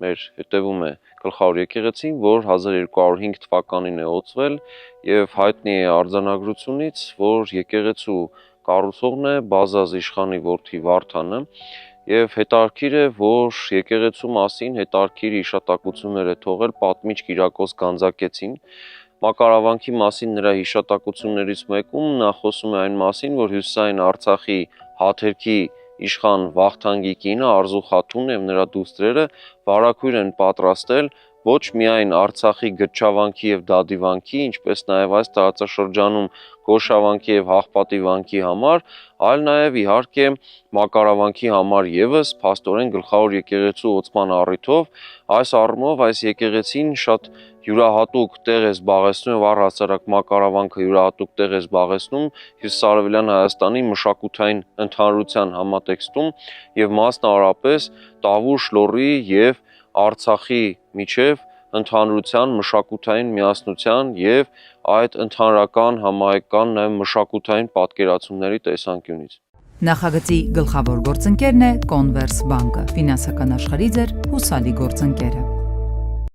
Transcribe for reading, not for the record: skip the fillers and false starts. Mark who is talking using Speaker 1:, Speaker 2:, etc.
Speaker 1: մեր հետևում է գլխավոր եկեղեցին, որ 1205 թվականին է օծվել եւ հայտնի է արձանագրությունից, որ եկեղեցու կառուցողն է Բազազ իշխանի որդի Վարդանը եւ հետարքիր է, որ եկեղեցու մասին հետարքիր հիշատակություններ է թողել պատմիչ Կիրակոս Գանձակեցին։ Մակարավանքի մասին նրա հիշատակություններից մեկում նա խոսում է այն մասին, որ Հյուսիսային Արցախի Հաթերքի իշխան Վախթանգի կինը Արզու Խաթունն եւ նրա դուստրերը վարագույր են պատրաստել ոչ միայն Արցախի Գտչավանքի եւ Դադիվանքի, ինչպես նաեւ այս տարածաշրջանում Գոշավանքի եւ Հաղպատի վանքի համար, այլ նաեւ իհարկե Մակարավանքի համար եւս փաստորեն գլխավոր եկեղեցու օծման առիթով այս առումով այս եկեղեցին շատ յուրահատուկ տեղ է զբաղեցնում եւ առհասարակ Մակարավանքը յուրահատուկ տեղ է զբաղեցնում Հյուսիսարևելյան Հայաստանի մշակութային ընդհանրության համատեքստում եւ մասնավորապես Տավուշ, Լոռի եւ Արցախի միջև ընդհանրության մշակութային միասնության եւ այդ ընդհանրական համահայկական նաեւ մշակութային պատկերացումների տեսանկյունից։
Speaker 2: Նախագծի գլխավոր գործընկերն է Կոնվերս բանկը, ֆինանսական աշխարհի ձեր հուսալի գործընկերը։